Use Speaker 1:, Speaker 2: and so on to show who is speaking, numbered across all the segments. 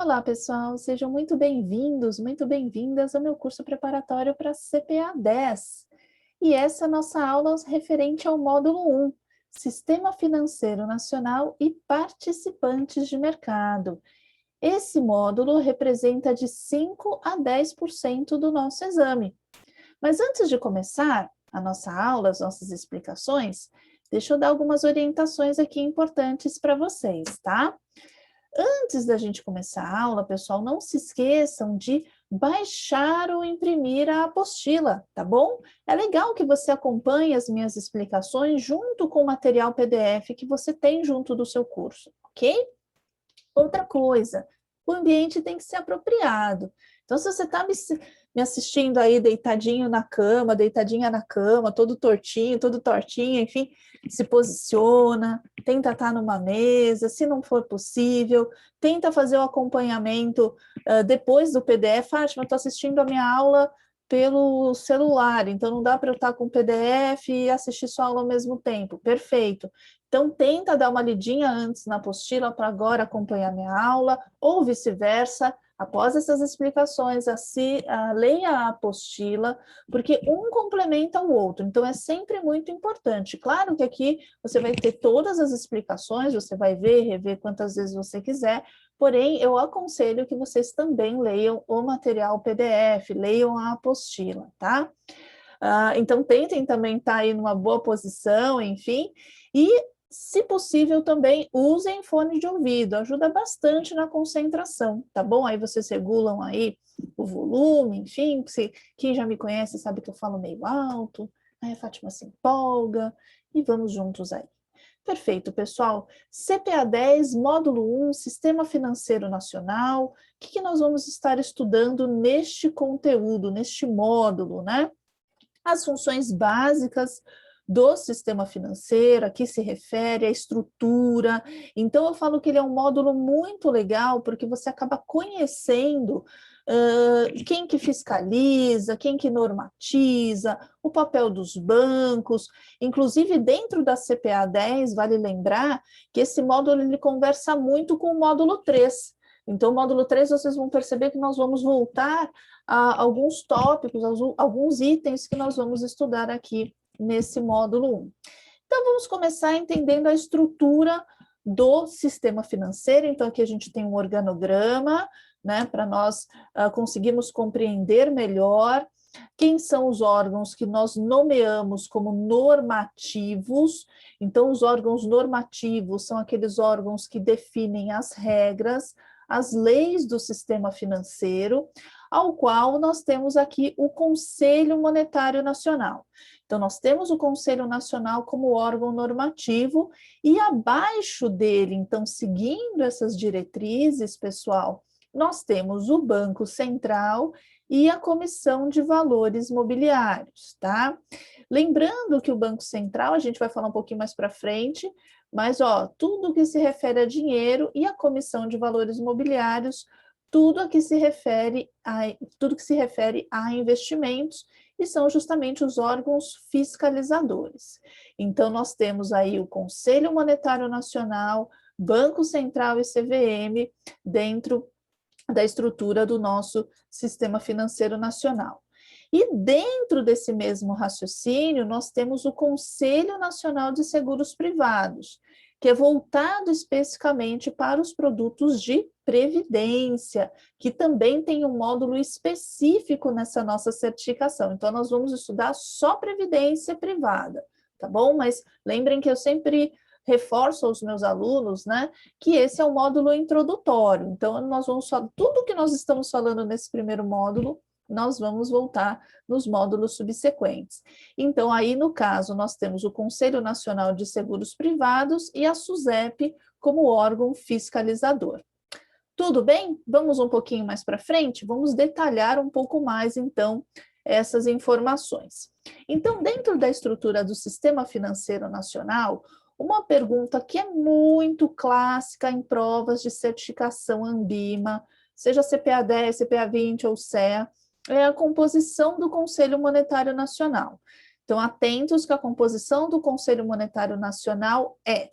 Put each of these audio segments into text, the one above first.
Speaker 1: Olá, pessoal, sejam muito bem-vindos, muito bem-vindas ao meu curso preparatório para CPA 10. E essa é a nossa aula referente ao módulo 1, Sistema Financeiro Nacional e Participantes de Mercado. Esse módulo representa de 5 a 10% do nosso exame. Mas antes de começar a nossa aula, as nossas explicações, deixa eu dar algumas orientações aqui importantes para vocês, tá? Antes da gente começar a aula, pessoal, não se esqueçam de baixar ou imprimir a apostila, tá bom? É legal que você acompanhe as minhas explicações junto com o material PDF que você tem junto do seu curso, ok? Outra coisa, o ambiente tem que ser apropriado. Então, se você está me assistindo aí deitadinho na cama, deitadinha na cama, todo tortinho, todo tortinho, enfim, se posiciona, tenta estar numa mesa, se não for possível, tenta fazer o acompanhamento depois do PDF. Fátima, eu estou assistindo a minha aula pelo celular, então não dá para eu estar com o PDF e assistir sua aula ao mesmo tempo. Perfeito. Então, tenta dar uma lidinha antes na apostila para agora acompanhar minha aula, ou vice-versa. Após essas explicações, leia a apostila, porque um complementa o outro. Então, é sempre muito importante. Claro que aqui você vai ter todas as explicações, você vai ver, rever quantas vezes você quiser, porém, eu aconselho que vocês também leiam o material PDF, leiam a apostila, tá? Então, tentem também estar aí numa boa posição, enfim, e se possível, também usem fone de ouvido, ajuda bastante na concentração, tá bom? Aí vocês regulam aí o volume, enfim, quem já me conhece sabe que eu falo meio alto, aí a Fátima se empolga, e vamos juntos aí. Perfeito, pessoal. CPA 10, módulo 1, Sistema Financeiro Nacional. O que nós vamos estar estudando neste conteúdo, neste módulo, né? As funções básicas do sistema financeiro, aqui se refere à estrutura. Então, eu falo que ele é um módulo muito legal, porque você acaba conhecendo quem que fiscaliza, quem que normatiza, o papel dos bancos. Inclusive, dentro da CPA 10, vale lembrar que esse módulo ele conversa muito com o módulo 3. Então, o módulo 3, vocês vão perceber que nós vamos voltar a alguns tópicos, alguns itens que nós vamos estudar aqui nesse módulo 1. Então, vamos começar entendendo a estrutura do sistema financeiro. Então, aqui a gente tem um organograma, né, para nós conseguirmos compreender melhor quem são os órgãos que nós nomeamos como normativos. Então, os órgãos normativos são aqueles órgãos que definem as regras, as leis do sistema financeiro, ao qual nós temos aqui o Conselho Monetário Nacional. Então, nós temos o Conselho Nacional como órgão normativo e abaixo dele, então, seguindo essas diretrizes, pessoal, nós temos o Banco Central e a Comissão de Valores Mobiliários, tá? Lembrando que o Banco Central, a gente vai falar um pouquinho mais para frente, mas, ó, tudo que se refere a dinheiro e a Comissão de Valores Mobiliários, tudo que se refere a investimentos, e são justamente os órgãos fiscalizadores. Então, nós temos aí o Conselho Monetário Nacional, Banco Central e CVM dentro da estrutura do nosso sistema financeiro nacional. E dentro desse mesmo raciocínio, nós temos o Conselho Nacional de Seguros Privados, que é voltado especificamente para os produtos de previdência, que também tem um módulo específico nessa nossa certificação. Então, nós vamos estudar só previdência privada, tá bom? Mas lembrem que eu sempre reforço aos meus alunos, né, que esse é o módulo introdutório. Então, nós vamos falar tudo que nós estamos falando nesse primeiro módulo, nós vamos voltar nos módulos subsequentes. Então, aí, no caso, nós temos o Conselho Nacional de Seguros Privados e a SUSEP como órgão fiscalizador. Tudo bem? Vamos um pouquinho mais para frente? Vamos detalhar um pouco mais, então, essas informações. Então, dentro da estrutura do Sistema Financeiro Nacional, uma pergunta que é muito clássica em provas de certificação Anbima, seja CPA 10, CPA 20 ou CEA, é a composição do Conselho Monetário Nacional. Então, atentos que a composição do Conselho Monetário Nacional é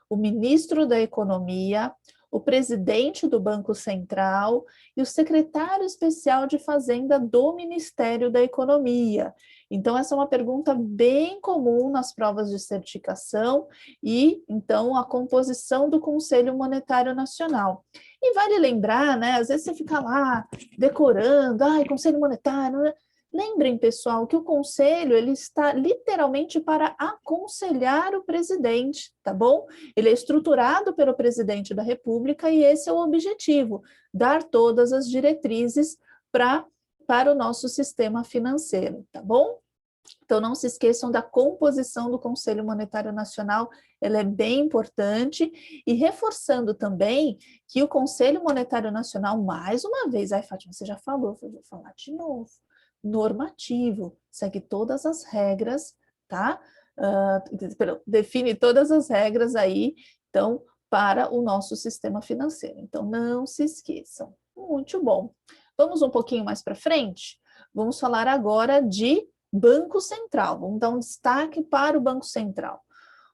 Speaker 1: o ministro da Economia, o presidente do Banco Central e o secretário especial de Fazenda do Ministério da Economia. Então, essa é uma pergunta bem comum nas provas de certificação e, então, a composição do Conselho Monetário Nacional. E vale lembrar, né, às vezes você fica lá decorando, Conselho Monetário, né? Lembrem, pessoal, que o conselho ele está literalmente para aconselhar o presidente, tá bom? Ele é estruturado pelo presidente da República e esse é o objetivo, dar todas as diretrizes para o nosso sistema financeiro, tá bom? Então, não se esqueçam da composição do Conselho Monetário Nacional, ela é bem importante, e reforçando também que o Conselho Monetário Nacional, mais uma vez, Fátima, você já falou, eu vou falar de novo, normativo, segue todas as regras, tá? Define todas as regras aí, então, para o nosso sistema financeiro. Então, não se esqueçam. Muito bom. Vamos um pouquinho mais para frente? Vamos falar agora de Banco Central. Vamos dar um destaque para o Banco Central.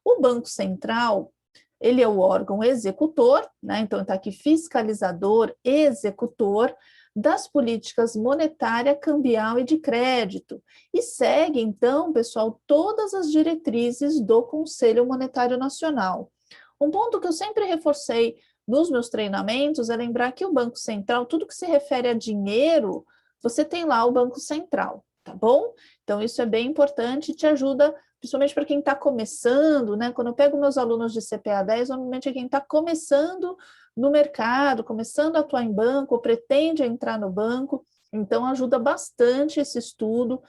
Speaker 1: O Banco Central, ele é o órgão executor, né? Então está aqui fiscalizador, executor das políticas monetária, cambial e de crédito. E segue, então, pessoal, todas as diretrizes do Conselho Monetário Nacional. Um ponto que eu sempre reforcei nos meus treinamentos é lembrar que o Banco Central, tudo que se refere a dinheiro, você tem lá o Banco Central, tá bom? Então, isso é bem importante e te ajuda, principalmente para quem está começando, né? Quando eu pego meus alunos de CPA 10, normalmente é quem está começando no mercado, começando a atuar em banco, ou pretende entrar no banco, então ajuda bastante esse estudo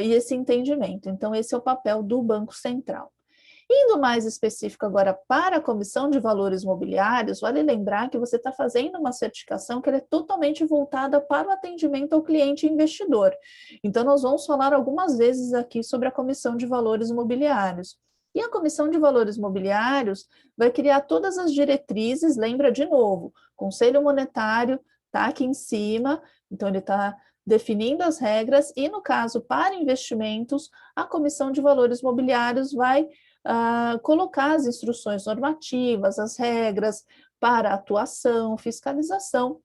Speaker 1: e esse entendimento. Então, esse é o papel do Banco Central. Indo mais específico agora para a Comissão de Valores Mobiliários, vale lembrar que você está fazendo uma certificação que é totalmente voltada para o atendimento ao cliente investidor. Então, nós vamos falar algumas vezes aqui sobre a Comissão de Valores Mobiliários. E a Comissão de Valores Mobiliários vai criar todas as diretrizes, lembra de novo, Conselho Monetário está aqui em cima, então ele está definindo as regras, e no caso para investimentos, a Comissão de Valores Mobiliários vai colocar as instruções normativas, as regras para atuação, fiscalização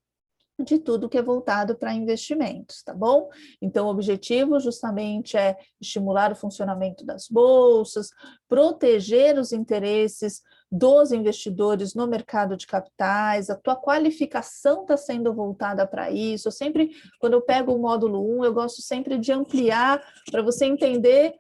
Speaker 1: de tudo que é voltado para investimentos, tá bom? Então, o objetivo justamente é estimular o funcionamento das bolsas, proteger os interesses dos investidores no mercado de capitais, a tua qualificação está sendo voltada para isso. Eu sempre, quando eu pego o módulo 1, eu gosto sempre de ampliar para você entender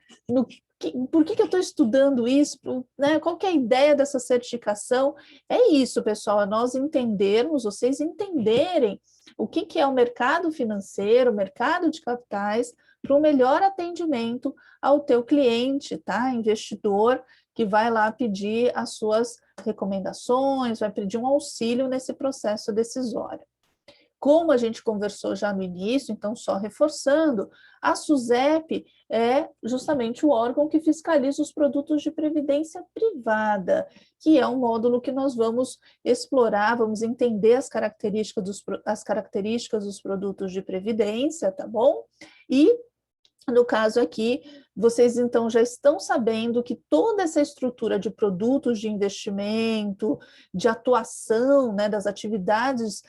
Speaker 1: por que eu estou estudando isso, né? Qual que é a ideia dessa certificação? É isso, pessoal, é nós entendermos, vocês entenderem o que é o mercado financeiro, o mercado de capitais, para um melhor atendimento ao teu cliente, tá? Investidor, que vai lá pedir as suas recomendações, vai pedir um auxílio nesse processo decisório. Como a gente conversou já no início, então só reforçando, a SUSEP é justamente o órgão que fiscaliza os produtos de previdência privada, que é um módulo que nós vamos explorar, vamos entender as características dos produtos de previdência, tá bom? E no caso aqui, vocês então já estão sabendo que toda essa estrutura de produtos de investimento, de atuação, né, das atividades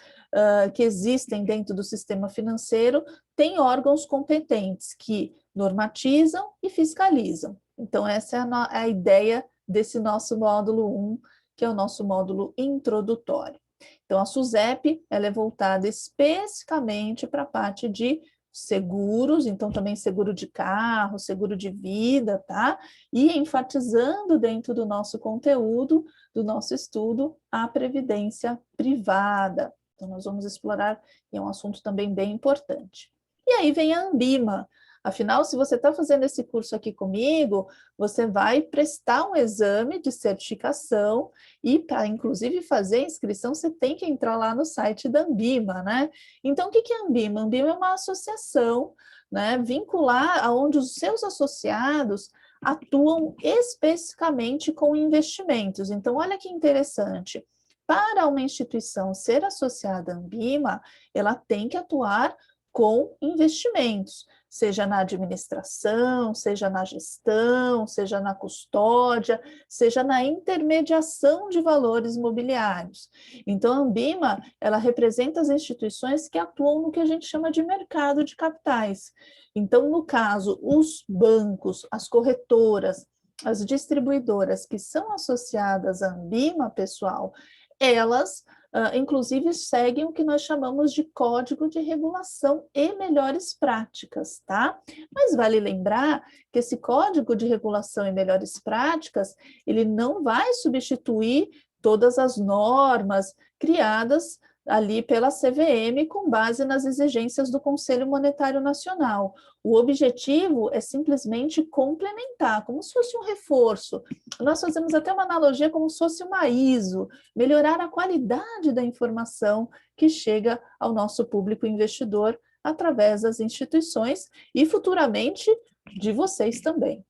Speaker 1: que existem dentro do sistema financeiro, tem órgãos competentes que normatizam e fiscalizam. Então, essa é a ideia desse nosso módulo 1, que é o nosso módulo introdutório. Então, a SUSEP ela é voltada especificamente para a parte de seguros, então também seguro de carro, seguro de vida, tá? E enfatizando dentro do nosso conteúdo, do nosso estudo, a previdência privada. Então nós vamos explorar, e é um assunto também bem importante. E aí vem a Ambima. Afinal, se você está fazendo esse curso aqui comigo, você vai prestar um exame de certificação e para, inclusive, fazer a inscrição, você tem que entrar lá no site da Ambima, né? Então, o que é a Ambima? A Ambima é uma associação, né, vincular aonde os seus associados atuam especificamente com investimentos. Então, olha que interessante. Para uma instituição ser associada à Ambima, ela tem que atuar com investimentos. seja na administração, seja na gestão, seja na custódia, seja na intermediação de valores mobiliários. Então, a Ambima, ela representa as instituições que atuam no que a gente chama de mercado de capitais. Então, no caso, os bancos, as corretoras, as distribuidoras que são associadas à Ambima, pessoal, elas, inclusive, seguem o que nós chamamos de Código de Regulação e Melhores Práticas, tá? Mas vale lembrar que esse Código de Regulação e Melhores Práticas, ele não vai substituir todas as normas criadas ali pela CVM com base nas exigências do Conselho Monetário Nacional. O objetivo é simplesmente complementar, como se fosse um reforço. Nós fazemos até uma analogia como se fosse uma ISO, melhorar a qualidade da informação que chega ao nosso público investidor através das instituições e futuramente de vocês também.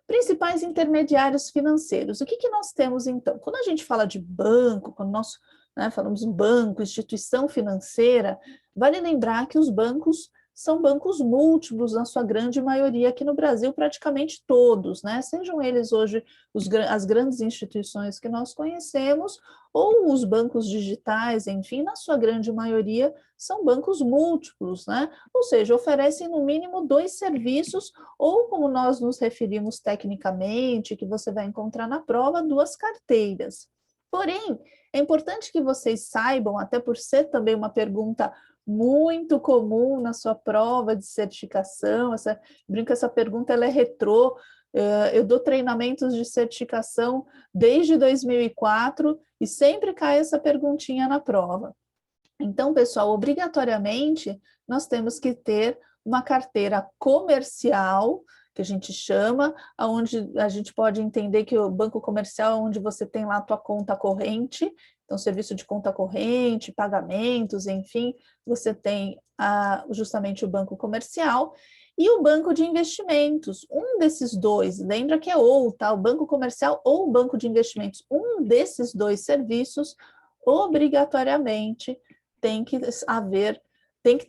Speaker 1: Principais intermediários financeiros. O que nós temos então? Quando a gente fala de banco, quando nós falamos em banco, instituição financeira, vale lembrar que os bancos são bancos múltiplos, na sua grande maioria, aqui no Brasil, praticamente todos, né? Sejam eles hoje as grandes instituições que nós conhecemos, ou os bancos digitais, enfim, na sua grande maioria, são bancos múltiplos, né? Ou seja, oferecem no mínimo 2 serviços, ou como nós nos referimos tecnicamente, que você vai encontrar na prova, 2 carteiras. Porém, é importante que vocês saibam, até por ser também uma pergunta muito comum na sua prova de certificação, essa pergunta ela é retrô, eu dou treinamentos de certificação desde 2004 e sempre cai essa perguntinha na prova. Então, pessoal, obrigatoriamente, nós temos que ter uma carteira comercial, que a gente chama, onde a gente pode entender que o banco comercial é onde você tem lá a tua conta corrente, então serviço de conta corrente, pagamentos, enfim, você tem justamente o banco comercial e o banco de investimentos, um desses dois, lembra que é ou, tá? O banco comercial ou o banco de investimentos, um desses 2 serviços, obrigatoriamente tem que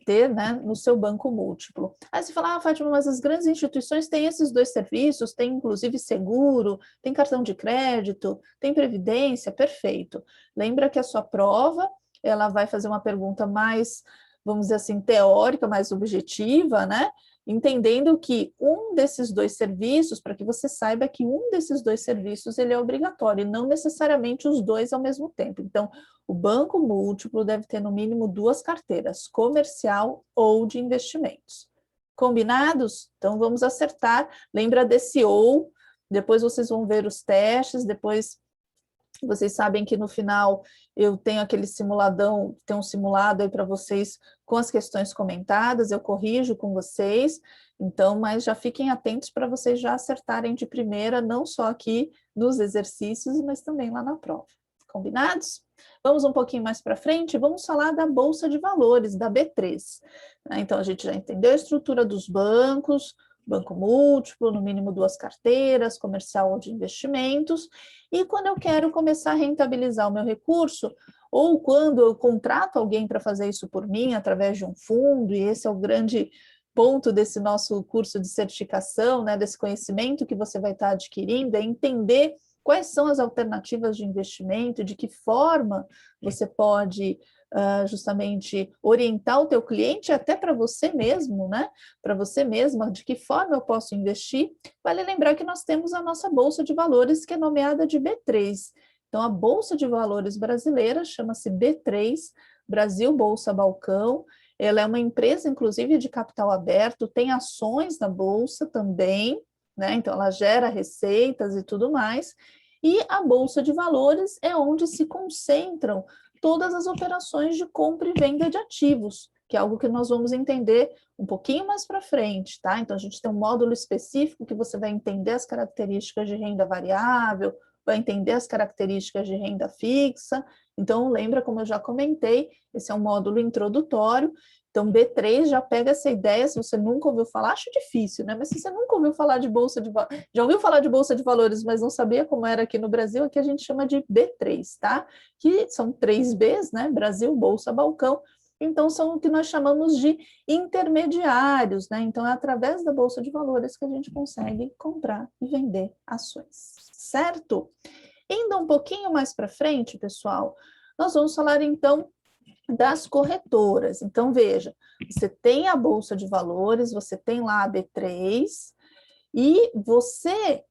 Speaker 1: ter, né, no seu banco múltiplo. Aí você fala, Fátima, mas as grandes instituições têm esses 2 serviços, tem inclusive seguro, tem cartão de crédito, tem previdência, perfeito. Lembra que a sua prova, ela vai fazer uma pergunta mais, vamos dizer assim, teórica, mais objetiva, né? Entendendo que um desses 2 serviços, para que você saiba que um desses 2 serviços ele é obrigatório, e não necessariamente os 2 ao mesmo tempo. Então, o banco múltiplo deve ter no mínimo 2 carteiras, comercial ou de investimentos. Combinados? Então, vamos acertar. Lembra desse ou, depois vocês vão ver os testes, depois vocês sabem que no final eu tenho aquele simuladão, tem um simulado aí para vocês com as questões comentadas, eu corrijo com vocês, então, mas já fiquem atentos para vocês já acertarem de primeira, não só aqui nos exercícios, mas também lá na prova. Combinados? Vamos um pouquinho mais para frente, vamos falar da Bolsa de Valores, da B3. Então, a gente já entendeu a estrutura dos bancos, banco múltiplo, no mínimo 2 carteiras, comercial ou de investimentos, e quando eu quero começar a rentabilizar o meu recurso, ou quando eu contrato alguém para fazer isso por mim, através de um fundo, e esse é o grande ponto desse nosso curso de certificação, né, desse conhecimento que você vai estar adquirindo, é entender quais são as alternativas de investimento, de que forma você pode justamente orientar o teu cliente, até para você mesmo, né? Para você mesma, de que forma eu posso investir. Vale lembrar que nós temos a nossa Bolsa de Valores, que é nomeada de B3. Então, a Bolsa de Valores brasileira chama-se B3, Brasil Bolsa Balcão. Ela é uma empresa, inclusive, de capital aberto, tem ações na Bolsa também, né? Então, ela gera receitas e tudo mais. E a Bolsa de Valores é onde se concentram todas as operações de compra e venda de ativos, que é algo que nós vamos entender um pouquinho mais para frente, tá? Então, a gente tem um módulo específico que você vai entender as características de renda variável, vai entender as características de renda fixa. Então, lembra, como eu já comentei, esse é um módulo introdutório. Então, B3 já pega essa ideia, se você nunca ouviu falar, acho difícil, né? Mas se você nunca ouviu falar de Bolsa de Valores, já ouviu falar de Bolsa de Valores, mas não sabia como era aqui no Brasil, aqui a gente chama de B3, tá? Que são 3 Bs, né? Brasil, Bolsa, Balcão. então são o que nós chamamos de intermediários, né? Então é através da Bolsa de Valores que a gente consegue comprar e vender ações, certo? Indo um pouquinho mais para frente, pessoal, nós vamos falar então das corretoras. Então, veja, você tem a Bolsa de Valores, você tem lá a B3, e você,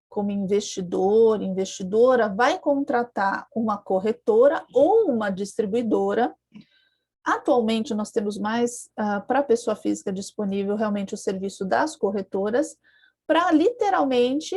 Speaker 1: como investidor, investidora, vai contratar uma corretora ou uma distribuidora. Atualmente, nós temos mais para a pessoa física disponível realmente o serviço das corretoras, para literalmente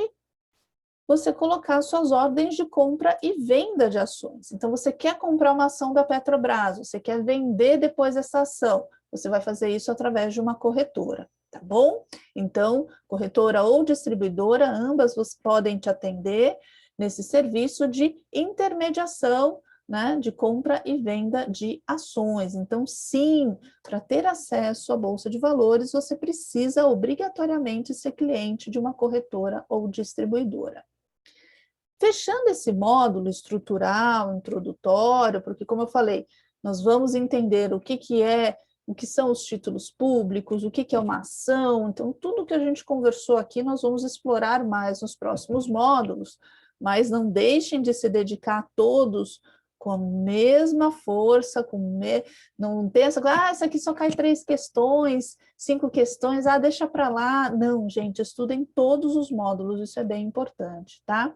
Speaker 1: você colocar suas ordens de compra e venda de ações. Então, você quer comprar uma ação da Petrobras, você quer vender depois essa ação, você vai fazer isso através de uma corretora, tá bom? Então, corretora ou distribuidora, ambas podem te atender nesse serviço de intermediação, né, de compra e venda de ações. Então, sim, para ter acesso à Bolsa de Valores, você precisa obrigatoriamente ser cliente de uma corretora ou distribuidora. Fechando esse módulo estrutural, introdutório, porque, como eu falei, nós vamos entender o que são os títulos públicos, o que é uma ação, então tudo que a gente conversou aqui nós vamos explorar mais nos próximos módulos, mas não deixem de se dedicar a todos com a mesma força, não pensa, isso aqui só cai 3 questões, 5 questões, deixa para lá. Não, gente, estudem todos os módulos, isso é bem importante, tá?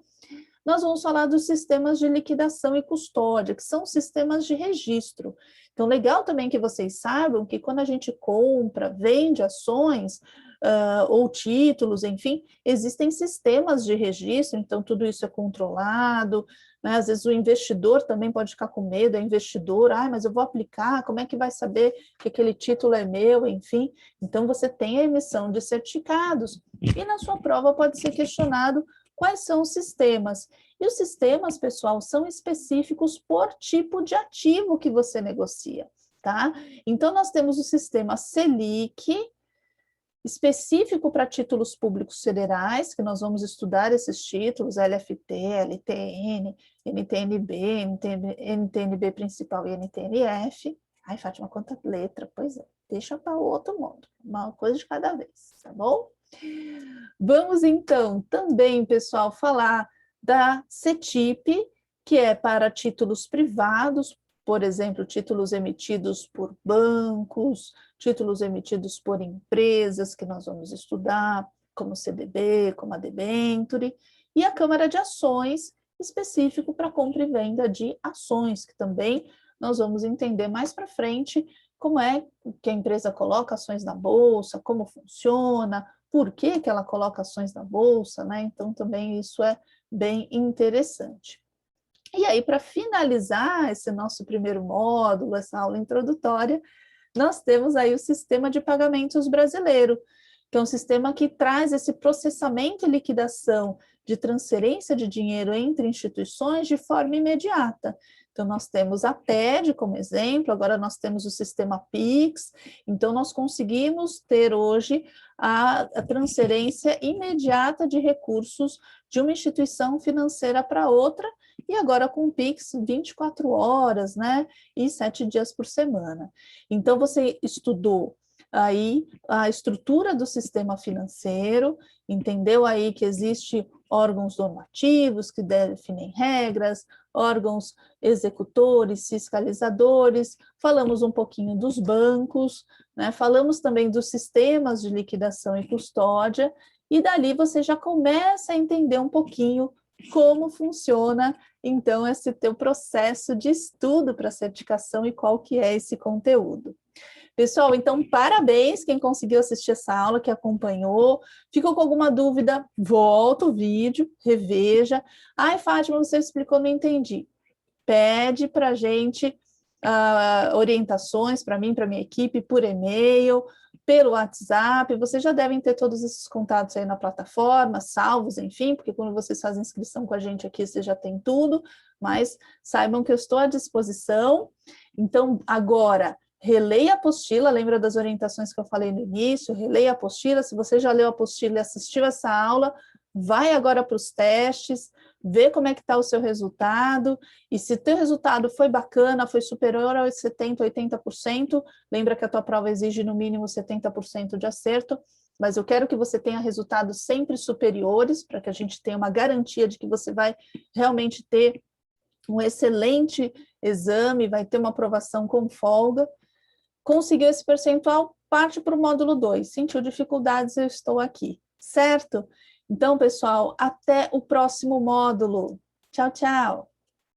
Speaker 1: Nós vamos falar dos sistemas de liquidação e custódia, que são sistemas de registro. Então, legal também que vocês saibam que quando a gente compra, vende ações, ou títulos, enfim, existem sistemas de registro, então tudo isso é controlado, né? Às vezes o investidor também pode ficar com medo, é investidor, mas eu vou aplicar, como é que vai saber que aquele título é meu, enfim. Então, você tem a emissão de certificados, e na sua prova pode ser questionado quais são os sistemas. E os sistemas, pessoal, são específicos por tipo de ativo que você negocia, tá? Então, nós temos o sistema Selic, específico para títulos públicos federais, que nós vamos estudar esses títulos, LFT, LTN, NTNB, NTNB principal e NTNF. Ai, Fátima, quanta letra, pois é, deixa para o outro mundo, uma coisa de cada vez, tá bom? Vamos então também, pessoal, falar da CETIP, que é para títulos privados, por exemplo, títulos emitidos por bancos, títulos emitidos por empresas, que nós vamos estudar, como CDB, como a debenture, e a Câmara de Ações, específico para compra e venda de ações, que também nós vamos entender mais para frente como é que a empresa coloca ações na bolsa, como funciona, por que ela coloca ações na bolsa, né? Então, também isso é bem interessante. E aí, para finalizar esse nosso primeiro módulo, essa aula introdutória, nós temos aí o sistema de pagamentos brasileiro, que é um sistema que traz esse processamento e liquidação de transferência de dinheiro entre instituições de forma imediata. Então, nós temos a TED como exemplo, agora nós temos o sistema PIX, então nós conseguimos ter hoje a transferência imediata de recursos de uma instituição financeira para outra, e agora com o PIX 24 horas, né, e 7 dias por semana. Então, você estudou aí a estrutura do sistema financeiro, entendeu aí que existe órgãos normativos que definem regras, órgãos executores, fiscalizadores, falamos um pouquinho dos bancos, né? Falamos também dos sistemas de liquidação e custódia, e dali você já começa a entender um pouquinho como funciona, então, esse teu processo de estudo para certificação e qual que é esse conteúdo. Pessoal, então, parabéns quem conseguiu assistir essa aula, que acompanhou. Ficou com alguma dúvida? Volta o vídeo, reveja. Ai, Fátima, você explicou, não entendi. Pede para a gente orientações para mim, para minha equipe, por e-mail, pelo WhatsApp. Vocês já devem ter todos esses contatos aí na plataforma, salvos, enfim, porque quando vocês fazem inscrição com a gente aqui, você já tem tudo, mas saibam que eu estou à disposição. Então, agora, releia a apostila, lembra das orientações que eu falei no início? Releia a apostila, se você já leu a apostila e assistiu essa aula, vai agora para os testes, vê como é que está o seu resultado, e se o teu resultado foi bacana, foi superior aos 70%, 80%, lembra que a tua prova exige no mínimo 70% de acerto, mas eu quero que você tenha resultados sempre superiores, para que a gente tenha uma garantia de que você vai realmente ter um excelente exame, vai ter uma aprovação com folga. Conseguiu esse percentual, parte para o módulo 2. Sentiu dificuldades, eu estou aqui, certo? Então, pessoal, até o próximo módulo. Tchau, tchau!